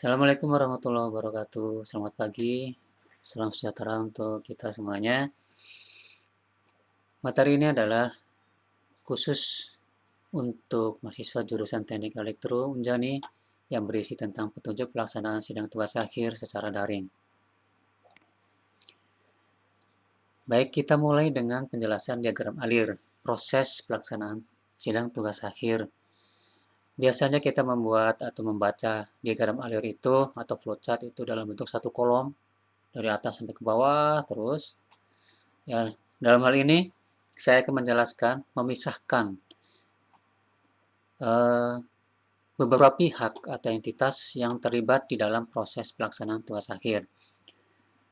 Assalamualaikum warahmatullahi wabarakatuh. Selamat pagi, salam sejahtera untuk kita semuanya. Materi ini adalah khusus untuk mahasiswa jurusan Teknik Elektro Unjani yang berisi tentang petunjuk pelaksanaan sidang tugas akhir secara daring. Baik, kita mulai dengan penjelasan diagram alir, proses pelaksanaan sidang tugas akhir. Biasanya kita membuat atau membaca diagram alir itu atau flowchart itu dalam bentuk satu kolom dari atas sampai ke bawah terus. Ya, dalam hal ini saya akan menjelaskan memisahkan beberapa pihak atau entitas yang terlibat di dalam proses pelaksanaan tugas akhir.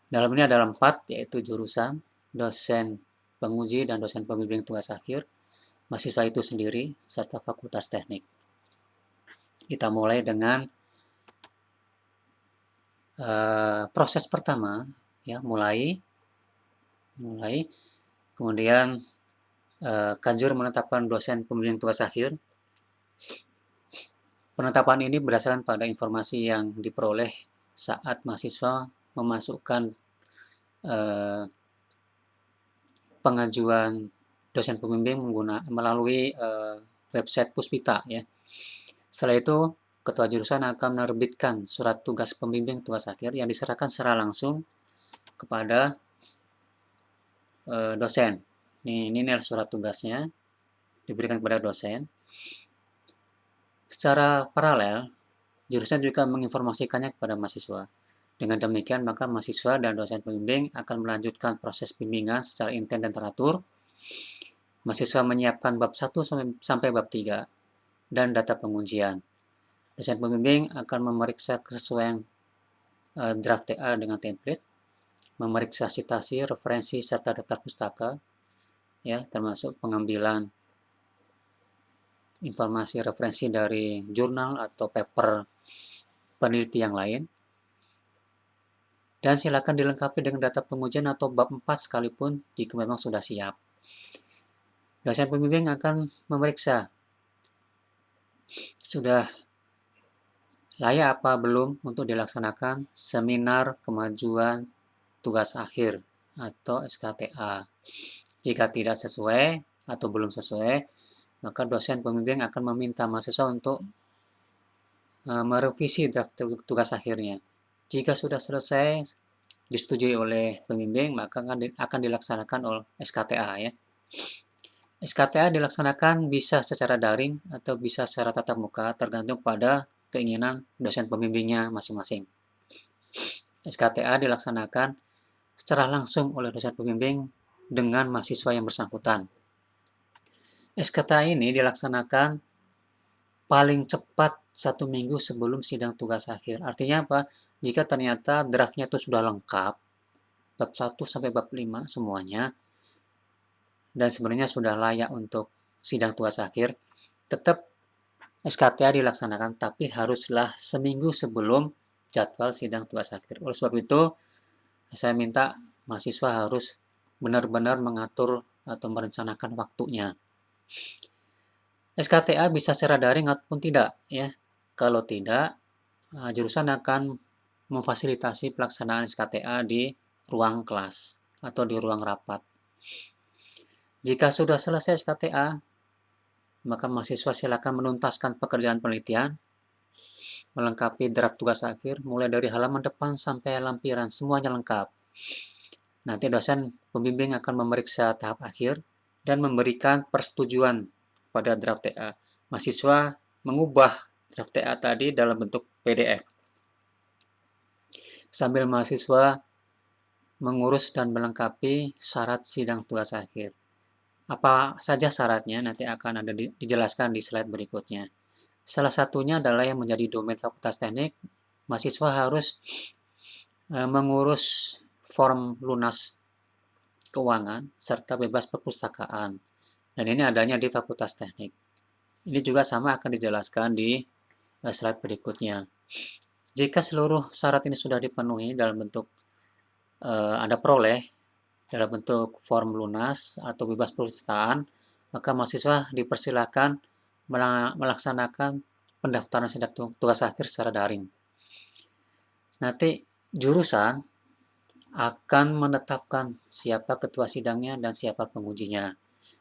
Dalam ini ada 4, yaitu jurusan, dosen penguji dan dosen pembimbing tugas akhir, mahasiswa itu sendiri, serta fakultas teknik. Kita mulai dengan proses pertama, ya, mulai, kemudian Kanjur menetapkan dosen pembimbing tugas akhir. Penetapan ini berdasarkan pada informasi yang diperoleh saat mahasiswa memasukkan pengajuan dosen pembimbing melalui website Puspita, ya. Setelah itu, ketua jurusan akan menerbitkan surat tugas pembimbing tugas akhir yang diserahkan secara langsung kepada dosen. Ini surat tugasnya diberikan kepada dosen. Secara paralel, jurusan juga menginformasikannya kepada mahasiswa. Dengan demikian, maka mahasiswa dan dosen pembimbing akan melanjutkan proses bimbingan secara intens dan teratur. Mahasiswa menyiapkan bab 1 sampai bab 3 dan data pengujian. Dosen pembimbing akan memeriksa kesesuaian draft TA dengan template, memeriksa citasi, referensi, serta daftar pustaka, ya, termasuk pengambilan informasi referensi dari jurnal atau paper peneliti yang lain. Dan silakan dilengkapi dengan data pengujian atau bab 4 sekalipun jika memang sudah siap. Dosen pembimbing akan memeriksa sudah layak apa belum untuk dilaksanakan seminar kemajuan tugas akhir atau SKTA. Jika tidak sesuai atau belum sesuai, maka dosen pembimbing akan meminta mahasiswa untuk merevisi draft tugas akhirnya. Jika sudah selesai, disetujui oleh pembimbing, maka akan dilaksanakan oleh SKTA, ya. SKTA dilaksanakan bisa secara daring atau bisa secara tatap muka, tergantung pada keinginan dosen pembimbingnya masing-masing. SKTA dilaksanakan secara langsung oleh dosen pembimbing dengan mahasiswa yang bersangkutan. SKTA ini dilaksanakan paling cepat 1 minggu sebelum sidang tugas akhir. Artinya apa? Jika ternyata draftnya itu sudah lengkap, bab 1 sampai bab 5 semuanya, dan sebenarnya sudah layak untuk sidang tugas akhir, tetap SKTA dilaksanakan, tapi haruslah seminggu sebelum jadwal sidang tugas akhir. Oleh sebab itu, saya minta mahasiswa harus benar-benar mengatur atau merencanakan waktunya. SKTA bisa secara daring ataupun tidak, ya. Kalau tidak, jurusan akan memfasilitasi pelaksanaan SKTA di ruang kelas atau di ruang rapat. Jika sudah selesai SKTA, maka mahasiswa silakan menuntaskan pekerjaan penelitian, melengkapi draft tugas akhir, mulai dari halaman depan sampai lampiran, semuanya lengkap. Nanti dosen pembimbing akan memeriksa tahap akhir dan memberikan persetujuan pada draft TA. Mahasiswa mengubah draft TA tadi dalam bentuk PDF. Sambil mahasiswa mengurus dan melengkapi syarat sidang tugas akhir. Apa saja syaratnya nanti akan ada dijelaskan di slide berikutnya. Salah satunya adalah yang menjadi domain Fakultas Teknik, mahasiswa harus mengurus form lunas keuangan serta bebas perpustakaan. Dan ini adanya di Fakultas Teknik. Ini juga sama akan dijelaskan di slide berikutnya. Jika seluruh syarat ini sudah dipenuhi dalam bentuk Anda peroleh dalam bentuk form lunas atau bebas perpustakaan, maka mahasiswa dipersilakan melaksanakan pendaftaran sidang tugas akhir secara daring. Nanti jurusan akan menetapkan siapa ketua sidangnya dan siapa pengujinya.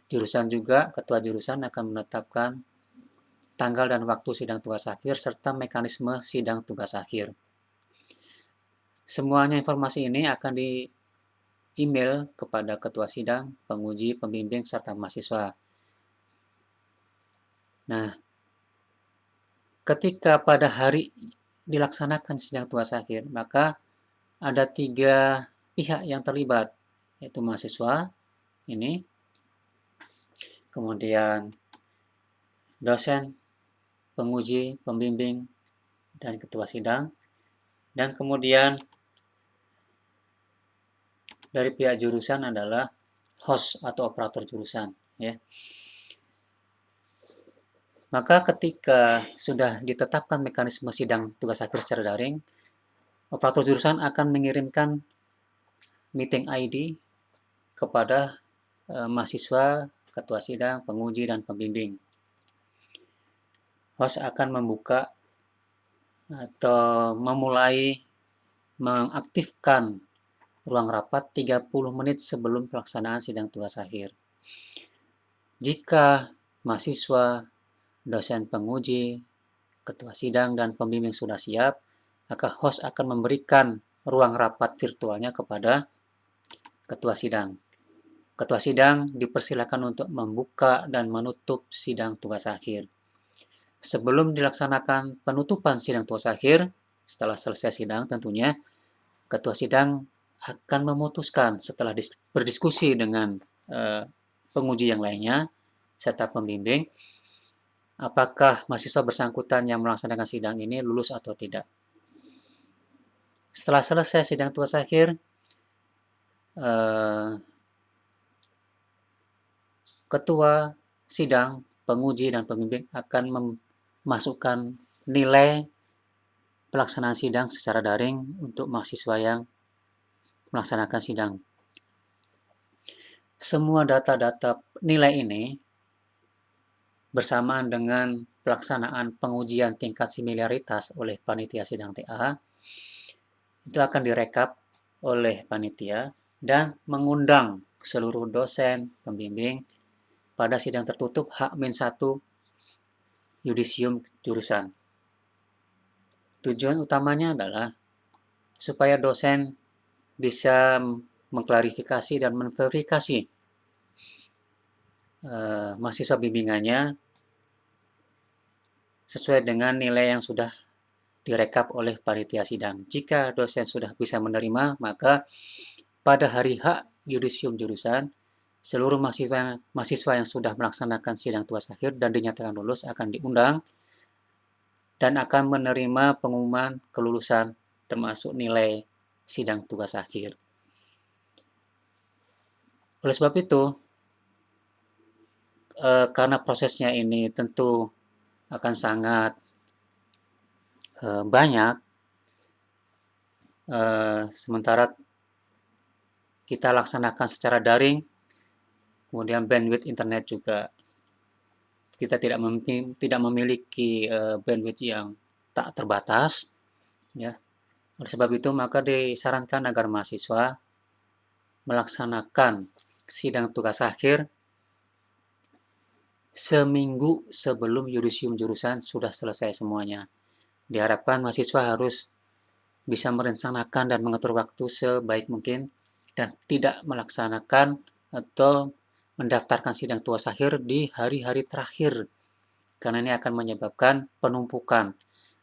Jurusan juga, ketua jurusan akan menetapkan tanggal dan waktu sidang tugas akhir serta mekanisme sidang tugas akhir. Semuanya informasi ini akan di email kepada ketua sidang, penguji, pembimbing, serta mahasiswa. Nah, ketika pada hari dilaksanakan sidang tugas akhir, maka ada 3 pihak yang terlibat, yaitu mahasiswa, ini, kemudian dosen, penguji, pembimbing, dan ketua sidang, dan kemudian dari pihak jurusan adalah host atau operator jurusan, ya. Maka ketika sudah ditetapkan mekanisme sidang tugas akhir secara daring, operator jurusan akan mengirimkan meeting ID kepada mahasiswa, ketua sidang, penguji, dan pembimbing. Host akan membuka atau memulai mengaktifkan ruang rapat 30 menit sebelum pelaksanaan sidang tugas akhir. Jika mahasiswa, dosen penguji, ketua sidang, dan pembimbing sudah siap, maka host akan memberikan ruang rapat virtualnya kepada ketua sidang. Ketua sidang dipersilakan untuk membuka dan menutup sidang tugas akhir. Sebelum dilaksanakan penutupan sidang tugas akhir, setelah selesai sidang tentunya, ketua sidang akan memutuskan setelah berdiskusi dengan penguji yang lainnya, serta pembimbing, apakah mahasiswa bersangkutan yang melaksanakan sidang ini lulus atau tidak. Setelah selesai sidang tugas akhir, ketua sidang, penguji, dan pembimbing akan memasukkan nilai pelaksanaan sidang secara daring untuk mahasiswa yang melaksanakan sidang. Semua data-data nilai ini bersamaan dengan pelaksanaan pengujian tingkat similaritas oleh panitia sidang TA, itu akan direkap oleh panitia dan mengundang seluruh dosen, pembimbing pada sidang tertutup H-1 yudisium jurusan. Tujuan utamanya adalah supaya dosen bisa mengklarifikasi dan memverifikasi mahasiswa bimbingannya sesuai dengan nilai yang sudah direkap oleh panitia sidang. Jika dosen sudah bisa menerima, maka pada hari H yudisium jurusan, seluruh mahasiswa yang sudah melaksanakan sidang tugas akhir dan dinyatakan lulus akan diundang dan akan menerima pengumuman kelulusan termasuk nilai sidang tugas akhir. Oleh sebab itu, karena prosesnya ini tentu akan sangat banyak, sementara kita laksanakan secara daring, kemudian bandwidth internet juga kita tidak memiliki bandwidth yang tak terbatas, ya. Oleh sebab itu, maka disarankan agar mahasiswa melaksanakan sidang tugas akhir seminggu sebelum yudisium jurusan sudah selesai semuanya. Diharapkan mahasiswa harus bisa merencanakan dan mengatur waktu sebaik mungkin dan tidak melaksanakan atau mendaftarkan sidang tugas akhir di hari-hari terakhir, karena ini akan menyebabkan penumpukan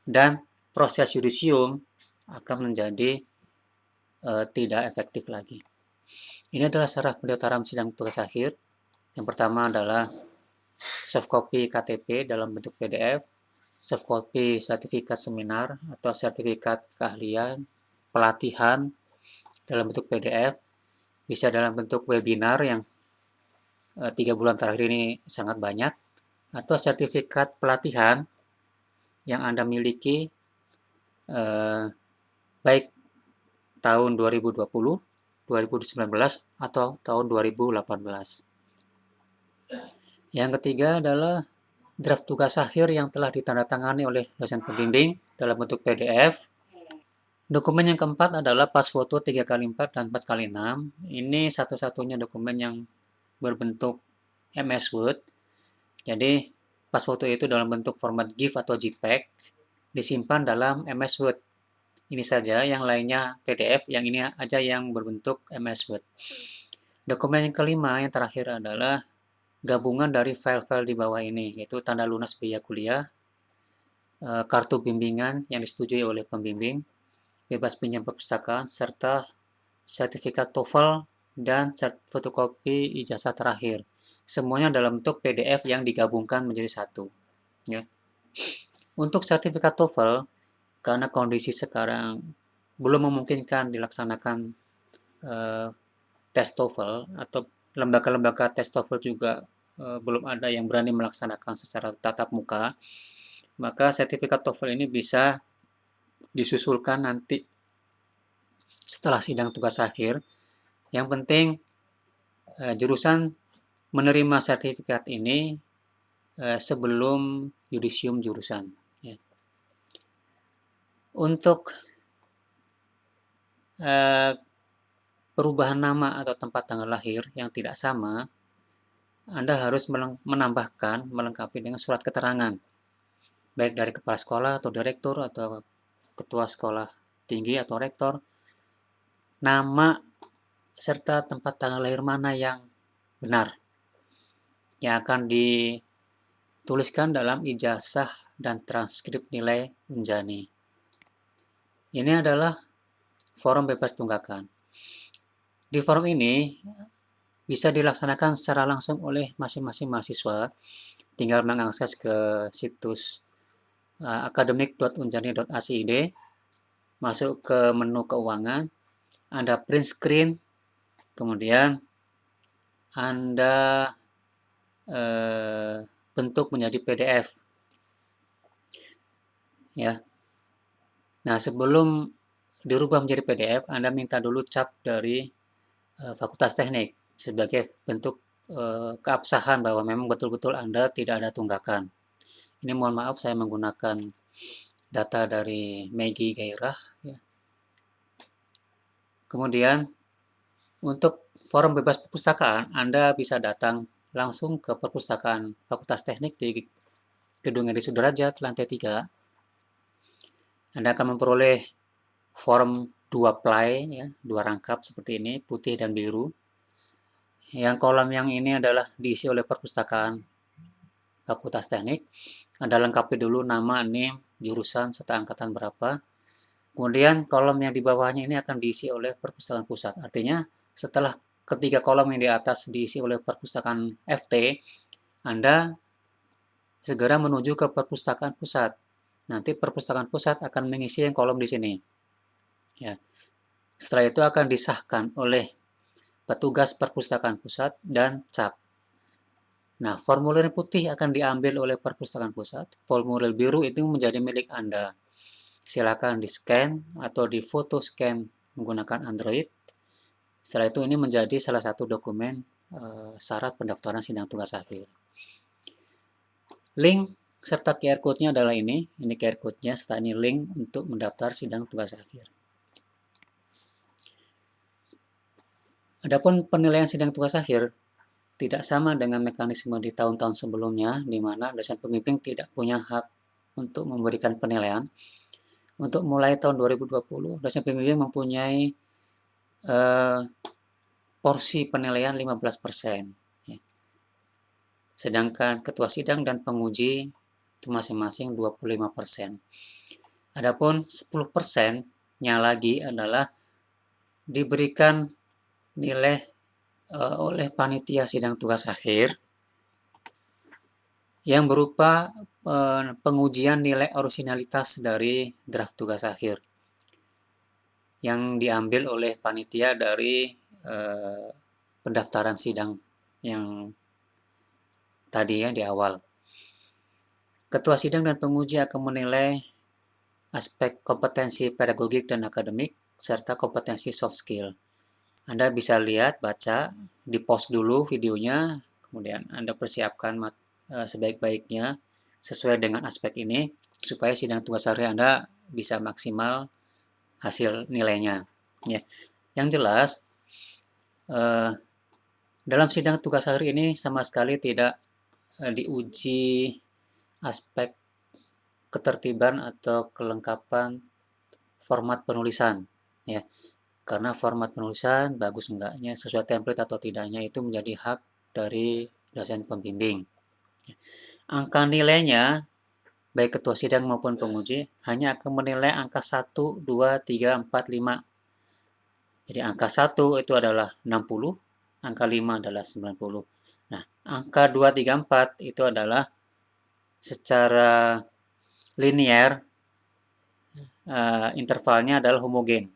dan proses yudisium akan menjadi tidak efektif lagi. Ini adalah syarat pendaftaran sidang tugas akhir. Yang pertama adalah soft copy KTP dalam bentuk PDF, soft copy sertifikat seminar atau sertifikat keahlian, pelatihan dalam bentuk PDF, bisa dalam bentuk webinar yang 3 bulan terakhir ini sangat banyak, atau sertifikat pelatihan yang Anda miliki baik tahun 2020, 2019, atau tahun 2018. Yang ketiga adalah draft tugas akhir yang telah ditandatangani oleh dosen pembimbing dalam bentuk PDF Dokumen yang keempat adalah pas foto 3x4 dan 4x6. Ini satu-satunya dokumen yang berbentuk MS Word. Jadi, pas foto itu dalam bentuk format GIF atau JPEG disimpan dalam MS Word. Ini saja, yang lainnya PDF, yang ini aja yang berbentuk MS Word. Dokumen yang kelima, yang terakhir adalah gabungan dari file-file di bawah ini, yaitu tanda lunas biaya kuliah, kartu bimbingan yang disetujui oleh pembimbing, bebas pinjam perpustakaan, serta sertifikat TOEFL dan fotokopi ijazah terakhir. Semuanya dalam bentuk PDF yang digabungkan menjadi satu. Ya. Untuk sertifikat TOEFL, karena kondisi sekarang belum memungkinkan dilaksanakan tes TOEFL atau lembaga-lembaga tes TOEFL juga belum ada yang berani melaksanakan secara tatap muka, maka sertifikat TOEFL ini bisa disusulkan nanti setelah sidang tugas akhir. Yang penting jurusan menerima sertifikat ini sebelum yudisium jurusan. Ya. Untuk perubahan nama atau tempat tanggal lahir yang tidak sama, Anda harus menambahkan, melengkapi dengan surat keterangan, baik dari kepala sekolah atau direktur atau ketua sekolah tinggi atau rektor, nama serta tempat tanggal lahir mana yang benar, yang akan dituliskan dalam ijazah dan transkrip nilai Unjani. Ini adalah forum bebas tunggakan. Di forum ini bisa dilaksanakan secara langsung oleh masing-masing mahasiswa, tinggal mengakses ke situs academic.unjani.ac.id, masuk ke menu keuangan, Anda print screen, kemudian Anda bentuk menjadi PDF. Ya. Nah, sebelum dirubah menjadi PDF, Anda minta dulu cap dari Fakultas Teknik sebagai bentuk keabsahan bahwa memang betul-betul Anda tidak ada tunggakan. Ini mohon maaf saya menggunakan data dari Maggie Gairah. Ya. Kemudian untuk forum bebas perpustakaan, Anda bisa datang langsung ke perpustakaan Fakultas Teknik di Gedung Edi Sudrajat, lantai 3. Anda akan memperoleh form 2 ply, ya, 2 rangkap seperti ini, putih dan biru. Yang kolom yang ini adalah diisi oleh perpustakaan Fakultas Teknik. Anda lengkapi dulu nama, name, jurusan, serta angkatan berapa. Kemudian kolom yang di bawahnya ini akan diisi oleh perpustakaan pusat. Artinya setelah ketiga kolom yang di atas diisi oleh perpustakaan FT, Anda segera menuju ke perpustakaan pusat. Nanti perpustakaan pusat akan mengisi yang kolom di sini. Ya. Setelah itu akan disahkan oleh petugas perpustakaan pusat dan cap. Nah, formulir putih akan diambil oleh perpustakaan pusat. Formulir biru itu menjadi milik Anda. Silakan di-scan atau di-foto scan menggunakan Android. Setelah itu ini menjadi salah satu dokumen syarat pendaftaran sidang tugas akhir. Link serta QR code-nya adalah ini. Ini QR code-nya serta ini link untuk mendaftar sidang tugas akhir. Adapun penilaian sidang tugas akhir tidak sama dengan mekanisme di tahun-tahun sebelumnya, di mana dosen pembimbing tidak punya hak untuk memberikan penilaian. Untuk mulai tahun 2020, dosen pembimbing mempunyai porsi penilaian 15%. Ya. Sedangkan ketua sidang dan penguji itu masing-masing 25%. Adapun 10%-nya lagi adalah diberikan nilai oleh panitia sidang tugas akhir yang berupa pengujian nilai orisinalitas dari draft tugas akhir yang diambil oleh panitia dari pendaftaran sidang yang tadi ya di awal. Ketua sidang dan penguji akan menilai aspek kompetensi pedagogik dan akademik serta kompetensi soft skill. Anda bisa lihat, baca, di-post dulu videonya, kemudian Anda persiapkan sebaik-baiknya sesuai dengan aspek ini supaya sidang tugas akhir Anda bisa maksimal hasil nilainya. Ya. Yang jelas, dalam sidang tugas akhir ini sama sekali tidak diuji aspek ketertiban atau kelengkapan format penulisan. Ya. Karena format penulisan bagus enggaknya, sesuai template atau tidaknya itu menjadi hak dari dosen pembimbing. Angka nilainya, baik ketua sidang maupun penguji, hanya akan menilai angka 1, 2, 3, 4, 5. Jadi angka 1 itu adalah 60, angka 5 adalah 90. Nah, angka 2, 3, 4 itu adalah secara linear, intervalnya adalah homogen.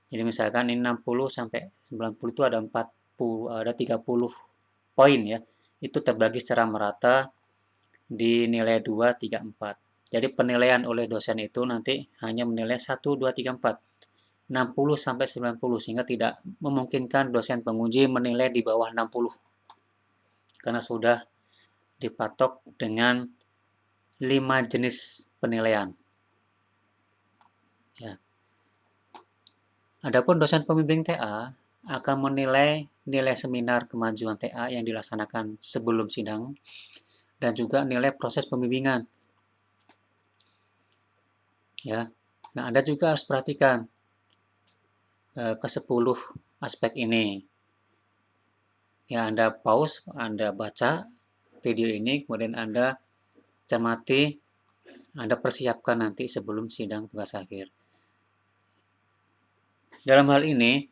Jadi misalkan ini 60 sampai 90 itu ada 30 poin ya. Itu terbagi secara merata di nilai 2, 3, 4. Jadi penilaian oleh dosen itu nanti hanya menilai 1, 2, 3, 4. 60 sampai 90 sehingga tidak memungkinkan dosen penguji menilai di bawah 60. Karena sudah dipatok dengan 5 jenis penilaian. Ya. Adapun dosen pembimbing TA akan menilai nilai seminar kemajuan TA yang dilaksanakan sebelum sidang dan juga nilai proses pembimbingan. Ya. Nah, Anda juga harus perhatikan ke-10 aspek ini. Ya, Anda pause, Anda baca video ini, kemudian Anda cermati, Anda persiapkan nanti sebelum sidang tugas akhir. Dalam hal ini,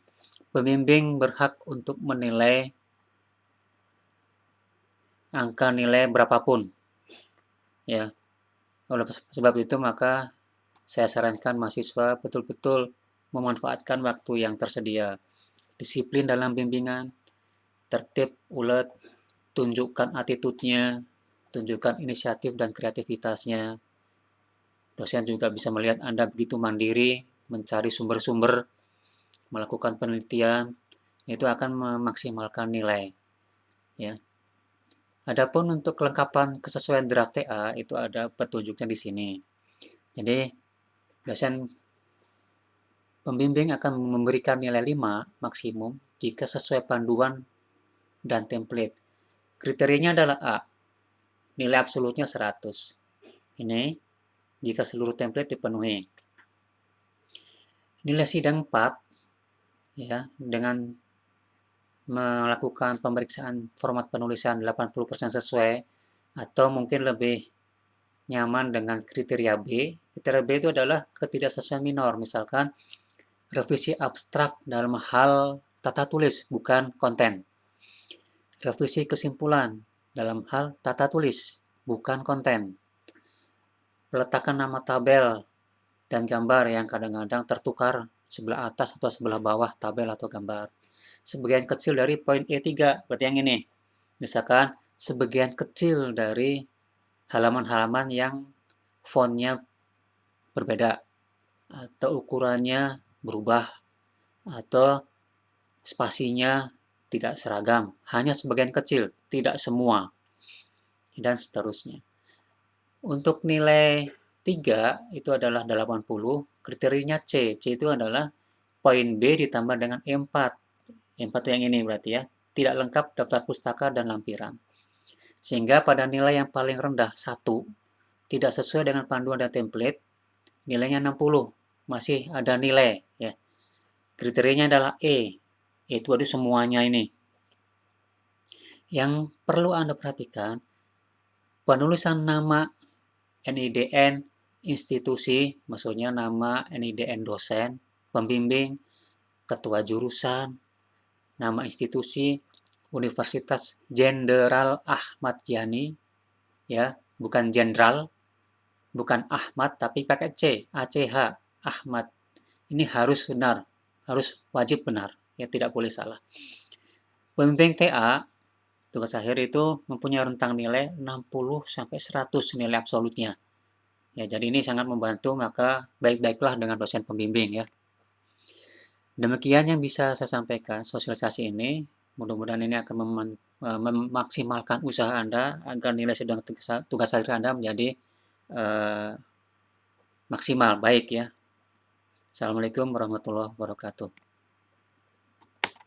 pembimbing berhak untuk menilai angka nilai berapapun. Ya, oleh sebab itu maka saya sarankan mahasiswa betul-betul memanfaatkan waktu yang tersedia. Disiplin dalam bimbingan, tertib, ulet, tunjukkan attitude-nya, tunjukkan inisiatif dan kreativitasnya. Dosen juga bisa melihat Anda begitu mandiri, mencari sumber-sumber, melakukan penelitian, itu akan memaksimalkan nilai. Ya. Adapun untuk kelengkapan kesesuaian draft TA itu ada petunjuknya di sini. Jadi dosen pembimbing akan memberikan nilai 5 maksimum jika sesuai panduan dan template. Kriterianya adalah A, nilai absolutnya 100. Ini jika seluruh template dipenuhi. Nilai sidang 4 ya, dengan melakukan pemeriksaan format penulisan 80% sesuai atau mungkin lebih nyaman dengan kriteria B. Kriteria B itu adalah ketidaksesuaian minor, misalkan revisi abstrak dalam hal tata tulis bukan konten. Revisi kesimpulan dalam hal tata tulis bukan konten. Peletakan nama tabel dan gambar yang kadang-kadang tertukar sebelah atas atau sebelah bawah tabel atau gambar. Sebagian kecil dari poin E3, berarti yang ini. Misalkan sebagian kecil dari halaman-halaman yang fontnya berbeda, atau ukurannya berubah, atau spasinya tidak seragam, hanya sebagian kecil, tidak semua, dan seterusnya. Untuk nilai 3 itu adalah 80, kriterianya C. C itu adalah poin B ditambah dengan E4. E4 yang ini berarti ya, tidak lengkap daftar pustaka dan lampiran. Sehingga pada nilai yang paling rendah 1, tidak sesuai dengan panduan dan template, nilainya 60, masih ada nilai ya. Kriterianya adalah E. Itu ada semuanya ini. Yang perlu Anda perhatikan, penulisan nama NIDN institusi, maksudnya nama NIDN dosen, pembimbing, ketua jurusan, nama institusi, Universitas Jenderal Ahmad Yani, ya, bukan jenderal, bukan Ahmad, tapi pakai C, ACH, Ahmad. Ini harus benar, harus wajib benar, ya tidak boleh salah. Pembimbing TA, tugas akhir itu mempunyai rentang nilai 60 sampai 100 nilai absolutnya. Ya, jadi ini sangat membantu, maka baik-baiklah dengan dosen pembimbing ya. Demikian yang bisa saya sampaikan sosialisasi ini. Mudah-mudahan ini akan memaksimalkan usaha Anda agar nilai sidang tugas akhir Anda menjadi maksimal baik ya. Assalamualaikum warahmatullahi wabarakatuh.